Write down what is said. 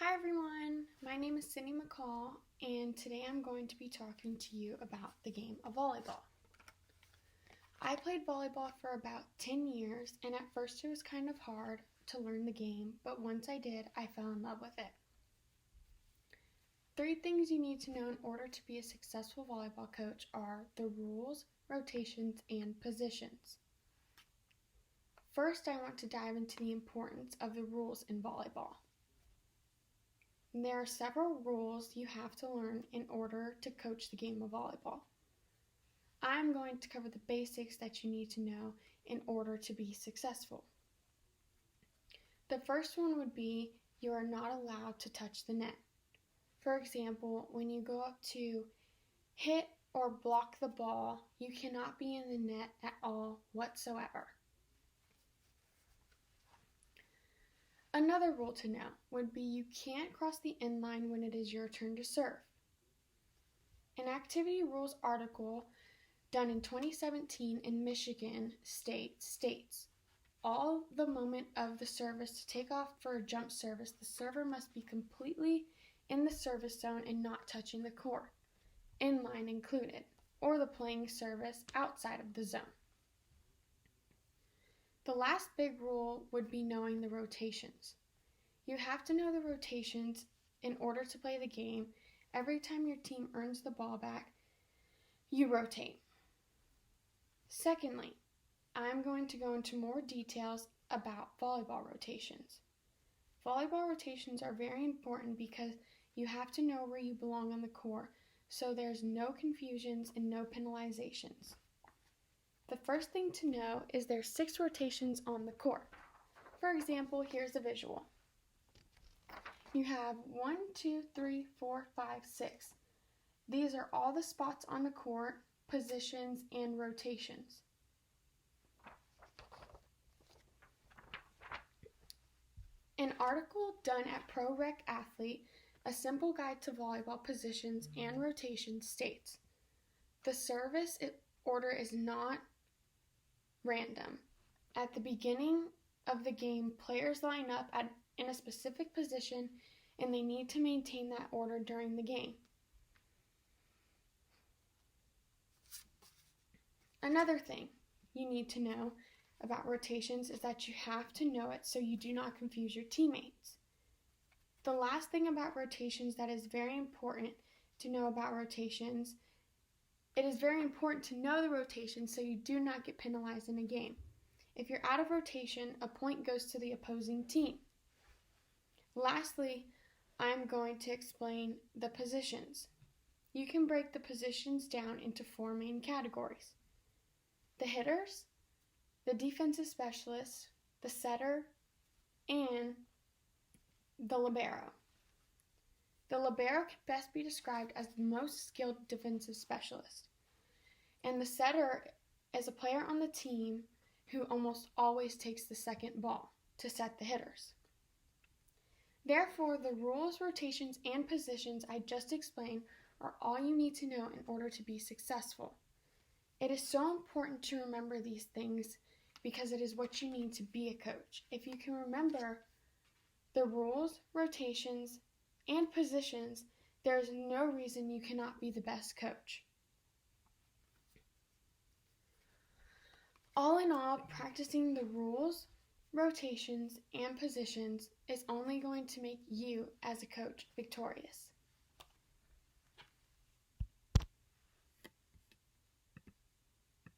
Hi everyone, my name is Cindy McCall, and today I'm going to be talking to you about the game of volleyball. I played volleyball for about 10 years, and at first it was kind of hard to learn the game, but once I did, I fell in love with it. 3 things you need to know in order to be a successful volleyball coach are the rules, rotations, and positions. First, I want to dive into the importance of the rules in volleyball. There are several rules you have to learn in order to coach the game of volleyball. I'm going to cover the basics that you need to know in order to be successful. The first one would be you are not allowed to touch the net. For example, when you go up to hit or block the ball, you cannot be in the net at all whatsoever. Another rule to know would be you can't cross the end line when it is your turn to serve. An activity rules article done in 2017 in Michigan State states, all the moment of the service to take off for a jump service, the server must be completely in the service zone and not touching the court, end line included, or the playing service outside of the zone. The last big rule would be knowing the rotations. You have to know the rotations in order to play the game. Every time your team earns the ball back, you rotate. Secondly, I'm going to go into more details about volleyball rotations. Volleyball rotations are very important because you have to know where you belong on the court, so there's no confusions and no penalizations. The first thing to know is there's 6 rotations on the court. For example, here's a visual. You have 1, 2, 3, 4, 5, 6. These are all the spots on the court, positions, and rotations. An article done at Pro Rec Athlete, a simple guide to volleyball positions and rotations states, the service order is not random. At the beginning of the game, players line up in a specific position and they need to maintain that order during the game. Another thing you need to know about rotations is that you have to know it so you do not confuse your teammates. The last thing about rotations that is very important to know about rotations, it is very important to know the rotations so you do not get penalized in a game. If you're out of rotation, a point goes to the opposing team. Lastly, I'm going to explain the positions. You can break the positions down into 4 main categories: the hitters, the defensive specialist, the setter, and the libero. The libero can best be described as the most skilled defensive specialist, and the setter is a player on the team who almost always takes the second ball to set the hitters. Therefore, the rules, rotations, and positions I just explained are all you need to know in order to be successful. It is so important to remember these things because it is what you need to be a coach. If you can remember the rules, rotations, and positions, there is no reason you cannot be the best coach. All in all, practicing the rules, rotations, and positions is only going to make you as a coach victorious.